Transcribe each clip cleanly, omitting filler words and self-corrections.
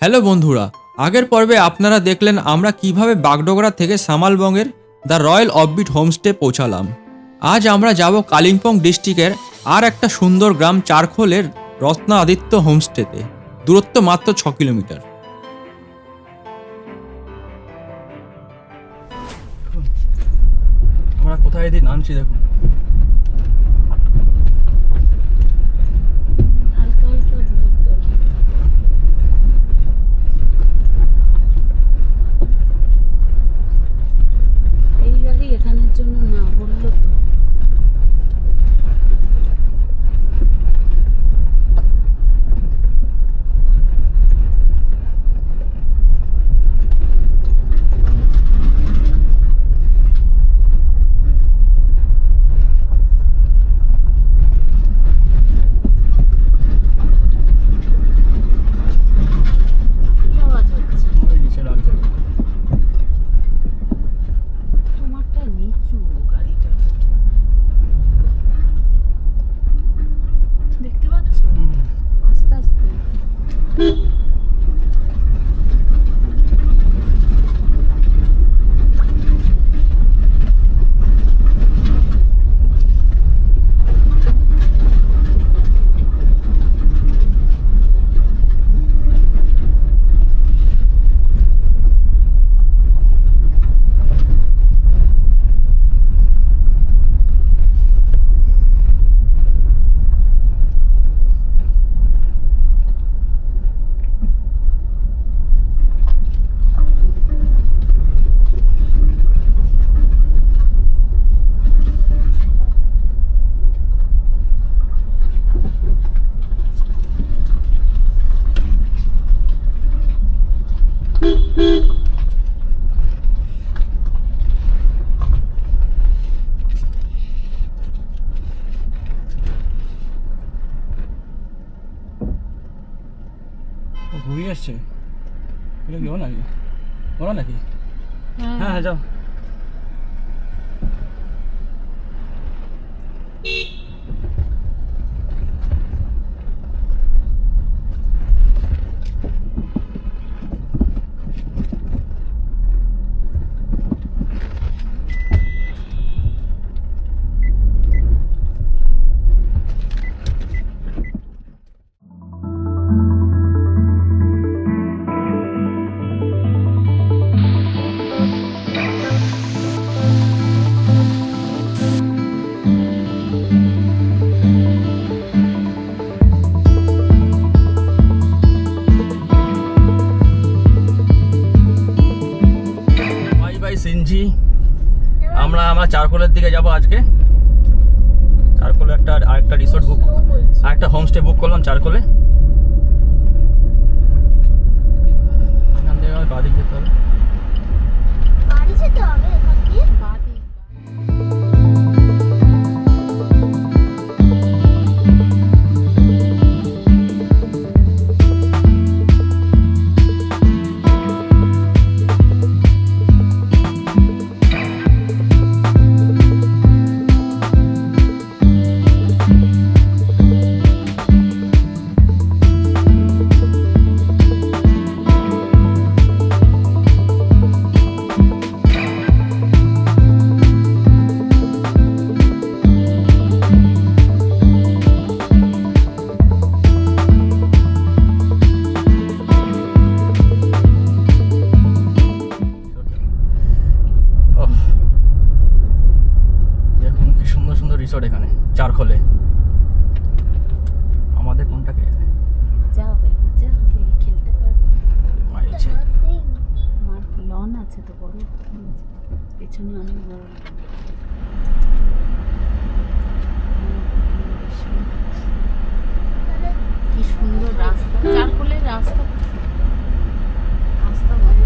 Hello বন্ধুরা, আগের পর্বে আপনারা দেখলেন আমরা কিভাবে বাগডোগরা থেকে সামালবঙ্গের দ্য রয়্যাল অফবিট হোমস্টে পৌঁছালাম। আজ আমরা যাব কালিম্পং ডিস্ট্রিক্টের আর একটা সুন্দর গ্রাম চারখোলের রত্না আদিত্য হোমস্টেতে। দূরত্ব মাত্র 6 কিলোমিটার। আমরা কোথায় দিয়ে নামছি দেখুন। হালকা হালকা ব্লু এই গাড়ি এখানের জন্য না বললো তো। কি আওয়াজ হচ্ছে? নিচে লাগছে। তোমারটা নিচু গাড়িটা, দেখতে পাচ্ছ? আস্তে আস্তে ঘুরে আসছে। এটা কি ওরা নাকি? ওরা নাকি? হ্যাঁ হ্যাঁ যাও। Bye bye CNG. আমরা চারকোলের দিকে যাব আজকে। চারকোলে আরেকটা রিসোর্ট বুক, আরেকটা হোমস্টে বুক করলাম চারকোলে। এখান থেকে আমার বাদিক যেতে হবে। বাড়ি যেতে হবে এখান দিয়ে। বাড়ি ওহ, দেখুন কি সুন্দর সুন্দর রিসোর্ট এখানে চারখোলে। আমাদের কোনটাকে যাবে খেলতে পারবে। মারিয়েছে? আমার লন আছে তো বড়, পেছনে অনেক বড় lawn আছে। কি সুন্দর রাস্তা, চারকোলের রাস্তা, রাস্তা ভালো।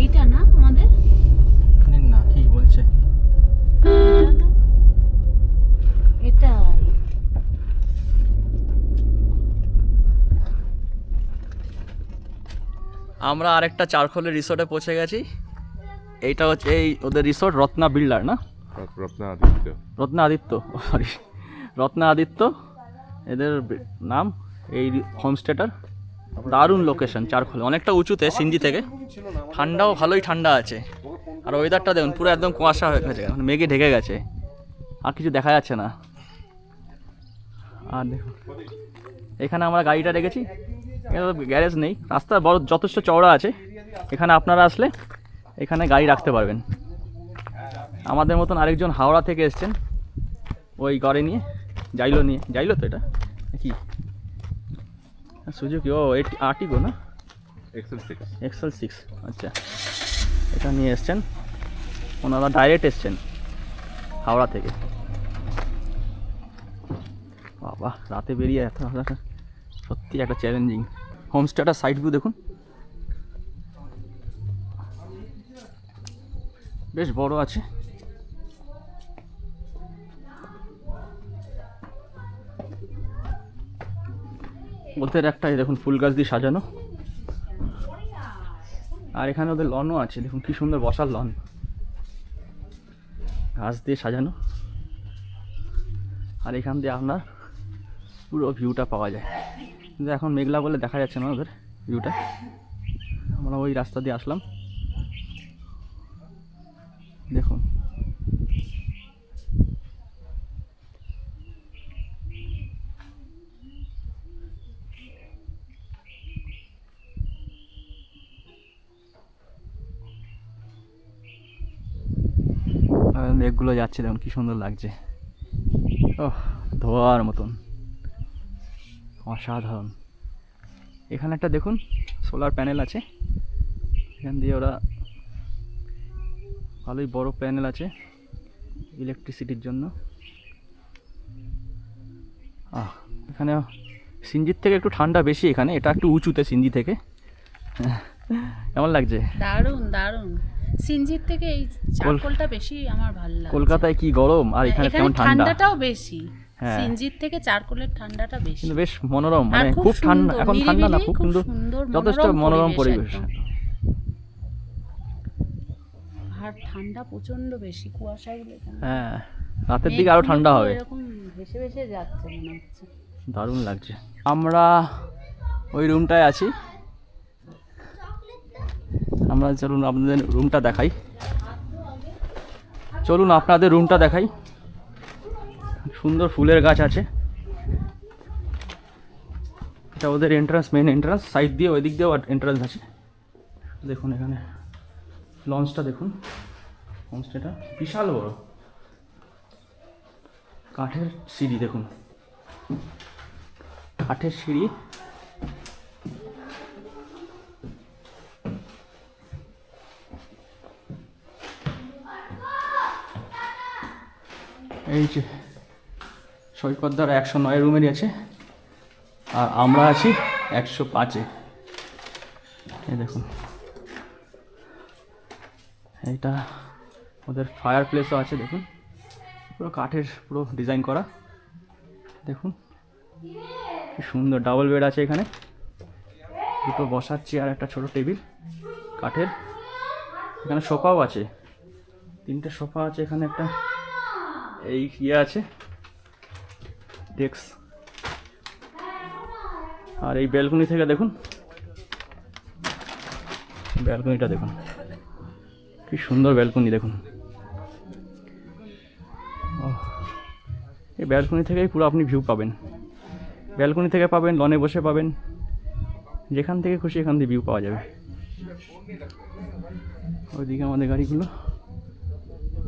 এইটা না আমাদের, জানি না কি বলছে। এটা না, এটাই। আমরা আরেকটা চারখোলের রিসোর্টে পৌঁছে গেছি। এইটা হচ্ছে এই ওদের রিসোর্ট রত্না বিল্ডার না, রত্না আদিত্য, সরি রত্না আদিত্য এদের নাম এই হোমস্টেটার। দারুণ লোকেশন চারখোলে, অনেকটা উঁচুতে সিঞ্জি থেকে, ঠান্ডাও ভালোই ঠান্ডা আছে। আর ওয়েদারটা দেখুন পুরো একদম কুয়াশা হয়ে গেছে, মানে মেঘে ঢেকে গেছে, আর কিছু দেখা যাচ্ছে না। আর দেখুন এখানে আমরা গাড়িটা রেখেছি, এখানে তো গ্যারেজ নেই, রাস্তা বড় যথেষ্ট চওড়া আছে, এখানে আপনারা আসলে এখানে গাড়ি রাখতে পারবেন। আমাদের মতন আরেকজন হাওড়া থেকে এসছেন ওই গাড়ি নিয়ে, যাইলো তো এটা কি সুজুকি, ও আর্টিগো না, XL6, আচ্ছা এটা নিয়ে এসছেন ওনারা, ডাইরেক্ট এসছেন হাওড়া থেকে। বাবা রাতে বেরিয়ে এত সত্যি একটা চ্যালেঞ্জিং। হোমস্টেটা সাইড ভিউ দেখুন, বেশ বড় আছে। ওদের একটাই দেখুন ফুল গাছ দিয়ে সাজানো, আর এখানে ওদের লনও আছে, দেখুন কি সুন্দর বসার লন, ঘাস দিয়ে সাজানো। আর এখান দিয়ে আপনার পুরো ভিউটা পাওয়া যায়, কিন্তু এখন মেঘলা বলে দেখা যাচ্ছে না ওদের ভিউটা। আমরা ওই রাস্তা দিয়ে আসলাম, দেখুন মেঘগুলো যাচ্ছে, দেখুন কি সুন্দর লাগছে, ওহ ধোয়ার মতন, অসাধারণ। এখানে একটা দেখুন সোলার প্যানেল আছে, এখান দিয়ে ওরা ভালোই বড় প্যানেল আছে ইলেকট্রিসিটির জন্য। এখানে সিঞ্জির থেকে একটু ঠান্ডা বেশি, এখানে এটা একটু উঁচুতে সিঞ্জি থেকে। কেমন লাগছে? দারুণ দারুণ, সিঞ্জির থেকে এই চারকোলটা বেশি আমার ভালো লাগে। কলকাতায় কি গরম, আর এখানে কেমন ঠান্ডা, ঠান্ডাটাও বেশি, হ্যাঁ সিঞ্জির থেকে চারকোলের ঠান্ডাটা বেশি, কিন্তু বেশ মনোরম, মানে খুব ঠান্ডা, এখন ঠান্ডা না, খুব কিন্তু যথেষ্ট মনোরম পরিবেশ। আর ঠান্ডা প্রচন্ড বেশি, কুয়াশাগুলো হ্যাঁ রাতের দিকে আরো ঠান্ডা হবে, এরকম ভেসে ভেসে যাচ্ছে মনে হচ্ছে, দারুণ লাগছে। আমরা ওই রুমটায় আছি, আমরা চলুন আপনাদের রুমটা দেখাই, চলুন আপনাদের রুমটা দেখাই। সুন্দর ফুলের গাছ আছে, এটা ওদের এন্ট্রান্স, মেন এন্ট্রান্স, সাইড দিয়ে ওই দিক দিয়েও এন্ট্রান্স আছে। দেখুন এখানে লঞ্চটা দেখুন, হোমস্টেটা বিশাল বড়, কাঠের সিঁড়ি দেখুন, কাঠের সিঁড়ি, এই যে সৈকতদার 109 রুমেরই আছে, আর আমরা আছি 105-এ। এই দেখুন এইটা ওদের ফায়ার প্লেসও আছে, দেখুন পুরো কাঠের পুরো ডিজাইন করা, দেখুন কি সুন্দর। ডাবল বেড আছে এখানে, দুটো বসার চেয়ার, একটা ছোট টেবিল কাঠের, এখানে সোফাও আছে, 3টে সোফা আছে এখানে, একটা এই আছে ডেস্ক। আর এই ব্যালকনি থেকে দেখুন, ব্যালকনিটা দেখুন কি সুন্দর ব্যালকনি, দেখুন এই ব্যালকনি থেকেই পুরো আপনি ভিউ পাবেন, ব্যালকনি থেকে পাবেন, লনে বসে পাবেন, যেখান থেকে খুশি এখান থেকে ভিউ পাওয়া যাবে। ওইদিকে আমাদের গাড়িগুলো,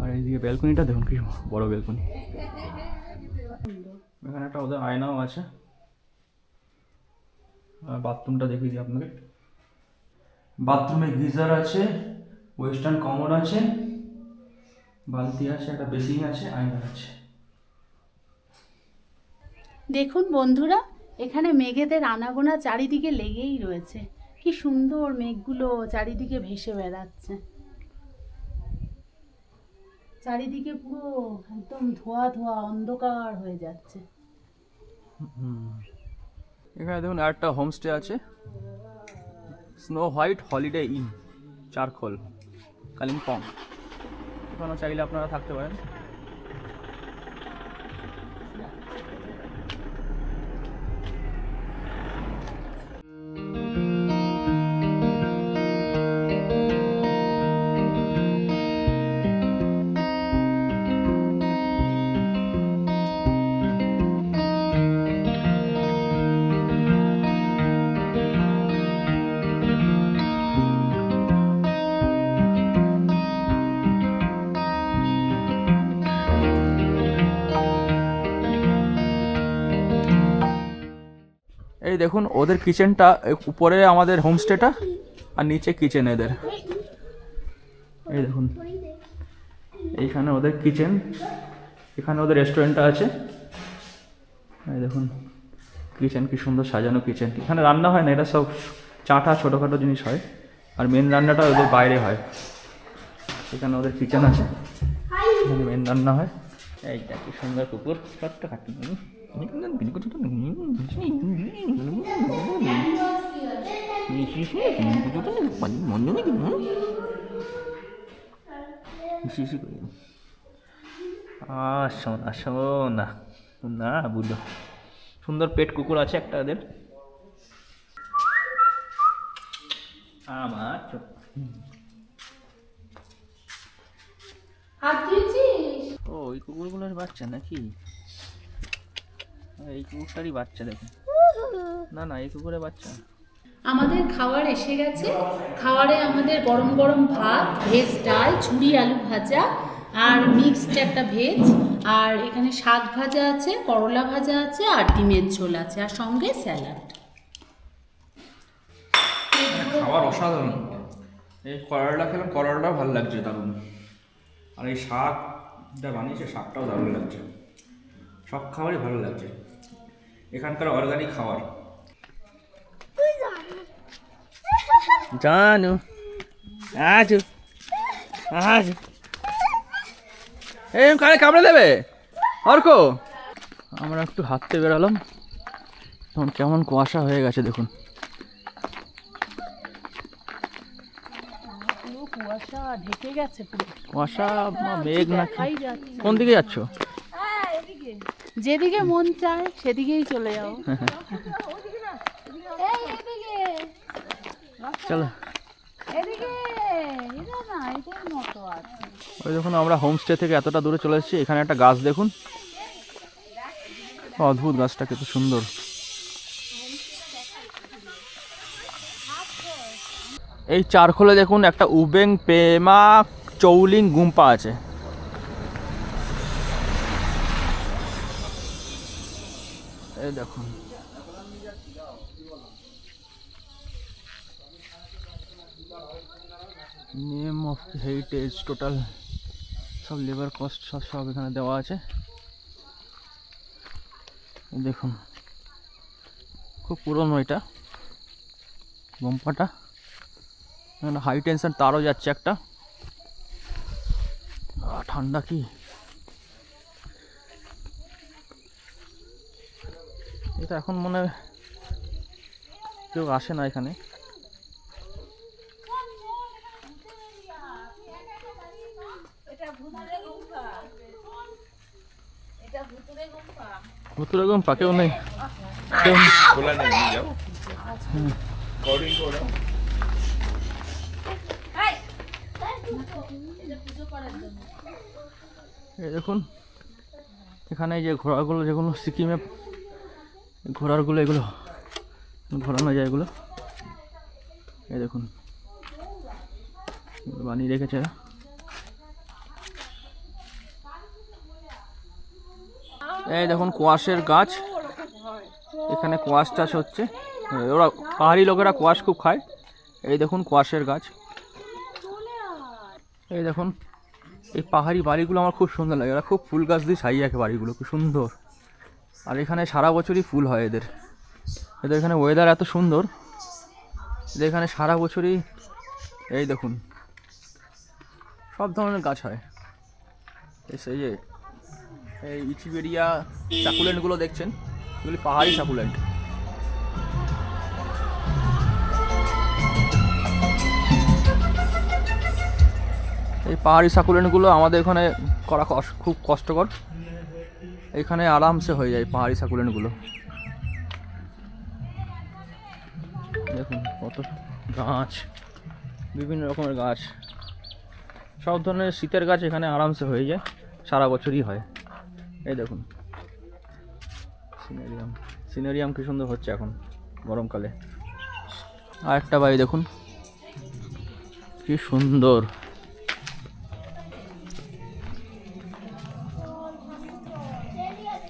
আর এইদিকে ব্যালকনিটা দেখুন কি বড় ব্যালকনি, এখানে একটা ওদের আয়নাও আছে। আর বাথরুমটা দেখিয়ে দিই আপনাকে, বাথরুমে গিজার আছে, ওয়েস্টার্ন কমোড আছে, বালতি আছে, একটা বেসিন আছে, আয়না আছে। দেখুন বন্ধুরা, এখানে মেঘেদের আনাগোনা চারিদিকে লেগেই রয়েছে, কি সুন্দর মেঘগুলো চারিদিকে ভেসে বেড়াচ্ছে, চারিদিকে পুরো একদম ধোয়া ধোয়া অন্ধকার হয়ে যাচ্ছে। এখানে দেখুন আরেকটা হোমস্টে আছে, Snow White Holiday Inn, Charkhol, Kalimpong. এখানেও চাইলে আপনারা থাকতে পারেন। দেখুন ওদের কিচেনটা, উপরে আমাদের হোমস্টেটা আর নিচে কিচেন এদের। এই দেখুন এইখানে ওদের কিচেন, এখানে ওদের রেস্টুরেন্টটা আছে। এই দেখুন কিচেন কি সুন্দর সাজানো কিচেন। এখানে রান্না হয় না, এটা সব চাটা ছোটোখাটো জিনিস হয়, আর মেন রান্নাটা ওদের বাইরে হয়। এখানে ওদের কিচেন আছে, এখানে মেন রান্না হয়। এইটা কি সুন্দর কুকুর, ছোট্ট খাট্টি। সোনা সোনা না বুঝলো, সুন্দর পেট কুকুর আছে একটা ওদের। আমার ও ওই কুকুরগুলোর বাচ্চা নাকি? এই কুকুরটারই বাচ্চা দেখুন। না না এই কুকুরের বাচ্চা। আমাদের খাবার এসে গেছে। খাবারে আমাদের গরম গরম ভাত, ভেজ ডাল, ঝুরি আলু ভাজা আর মিক্সড একটা ভেজ, আর এখানে শাক ভাজা আছে, করলা ভাজা আছে আর ডিমের ঝোল আছে, আর সঙ্গে স্যালাড। খাবার অসাধারণ। এই করলাটা খেলাম, করলাটাও ভালো লাগছে দারুণ। আর এই শাকটা বানিয়েছে, শাকটাও দারুণ লাগছে। সব খাবারই ভালো লাগছে, এখানকার অর্গানিক খাবার। জানু আজ আজ এই কানে কামড়ে দেবে অর্ক। আমরা একটু হাঁটতে বেরালাম, তখন কেমন কুয়াশা হয়ে গেছে দেখুন। কুয়াশা ঢেকে গেছে পুরো, কুয়াশা মেঘ না। কোন দিকে যাচ্ছ? যেদিকে মন চায় সেদিকেই চলে যাও। চলো ওই দেখুন আমরা হোমস্টে থেকে এতটা দূরে চলে এসেছি। এখানে একটা গাছ দেখুন, অদ্ভুত গাছটা কত সুন্দর। এই চারখোলে দেখুন একটা উবেং পেমা চৌলিং গুম্পা আছে। এই দেখুন নেম অফ হেরিটেজ, টোটাল সব লেবার কস্ট সব এখানে দেওয়া আছে। দেখুন খুব পুরনো এটা গুম্পাটা। এখানে হাই টেনশন তারও যাচ্ছে একটা। ঠান্ডা কি! এটা এখন মনে হয় কেউ আসে না এখানে। ভুতুরে গুম্পা কেউ নেই, কেউ এই দেখুন এখানে এই যে ঘোড়াগুলো, যেগুলো সিকিমে ঘোড়ারগুলো, এগুলো ঘোরানো যায় এগুলো। এই দেখুন বানিয়ে রেখেছে এরা। এই দেখুন কোয়াশের গাছ, এখানে কোয়াশ চাষ হচ্ছে। ওরা পাহাড়ি লোকেরা কোয়াশ খুব খায়। এই দেখুন কোয়াশের গাছ। এই দেখুন এই পাহাড়ি বাড়িগুলো আমার খুব সুন্দর লাগে, এরা খুব ফুল গাছ দিয়ে সাজিয়ে রাখে বাড়িগুলো, খুব সুন্দর। আর এখানে সারা বছরই ফুল হয় এদের। এখানে ওয়েদার এত সুন্দর, এদের এখানে সারা বছরই এই দেখুন সব ধরনের গাছ হয়। এই যে এই ইচিবেরিয়া সাকুলেন্টগুলো দেখছেন, এগুলি পাহাড়ি সাকুলেন্ট। এই পাহাড়ি সাকুলেন্টগুলো আমাদের এখানে করা খুব কষ্টকর, এখানে আরামসে হয়ে যায় পাহাড়ি সাকুলেন্টগুলো। দেখুন কত গাছ, বিভিন্ন রকমের গাছ, সব ধরনের শীতের গাছ এখানে আরামসে হয়ে যায়, সারা বছরই হয়। এই দেখুন সিনেরিয়াম কি সুন্দর হচ্ছে এখন গরমকালে। আর একটা বাড়ি দেখুন কি সুন্দর।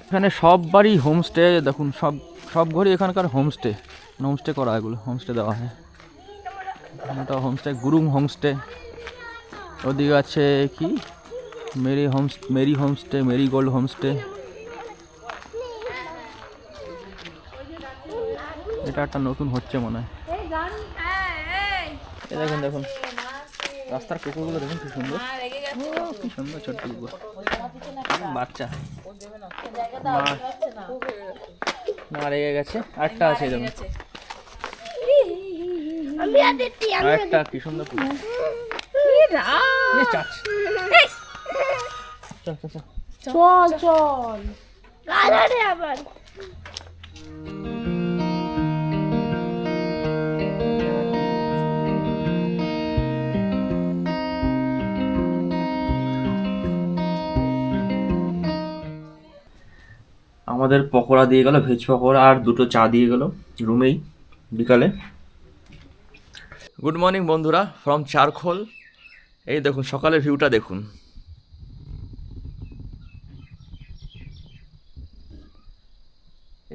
এখানে সব বাড়ি হোমস্টে দেখুন, সব সব ঘরই এখানকার হোমস্টে, হোমস্টে করা এগুলো, হোমস্টে দেওয়া হয়। এটা হোমস্টে, গুরুং হোমস্টে। ওদিকে আছে কি Mary homestay, Mary gold homestay. এটা একটা নতুন হচ্ছে মনে হয়। এই দেখুন দেখুন রাস্তার কুকুরগুলো দেখুন কি সুন্দর, কি সুন্দর ছোট্ট কুকুর, বাচ্চা মা রেগে গেছে। আরেকটা আছে দেখুন, আরেকটা কি সুন্দর কুকুর। চল চল আবার আমাদের পকোড়া দিয়ে গেল, ভেজ পকোড়া, আর দুটো চা দিয়ে গেল রুমেই বিকালে। গুড মর্নিং বন্ধুরা ফ্রম চারখোল। এই দেখুন সকালের ভিউটা দেখুন।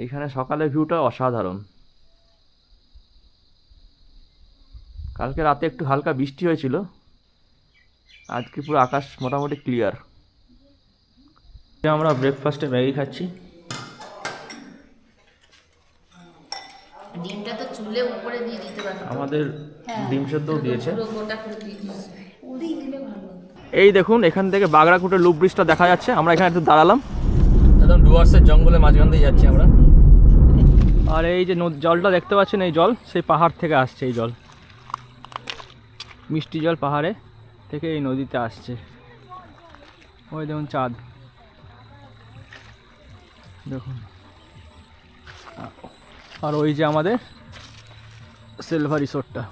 এইখানে সকালের ভিউটা অসাধারণ। কালকে রাতে একটু হালকা বৃষ্টি হয়েছিল, আজকে পুরো আকাশ মোটামুটি ক্লিয়ার। আমরা ব্রেকফাস্টে ম্যাগি খাচ্ছি। ডিমটা তো চুলে উপরে দিয়ে দিতে পারো। আমাদের ডিম সেদ্ধও দিয়েছে। পুরো গোটা করে দিয়ে দিয়েছে। দিয়ে দিলে ভালো হতো। এই দেখুন এখান থেকে বাগড়াকুটের লুপ ব্রিজটা দেখা যাচ্ছে। আমরা এখানে একটু দাঁড়ালাম, একদম ডুয়ার্সের জঙ্গলের মাঝখান দিয়ে যাচ্ছি আমরা। আর এই যে জলটা দেখতে পাচ্ছেন, এই জল সেই পাহাড় থেকে আসছে। এই জল মিষ্টি জল পাহাড়ে থেকে এই নদীতে আসছে। ওই দেখুন চাঁদ দেখুন। আর ওই যে আমাদের সিলভার রিসোর্টটা।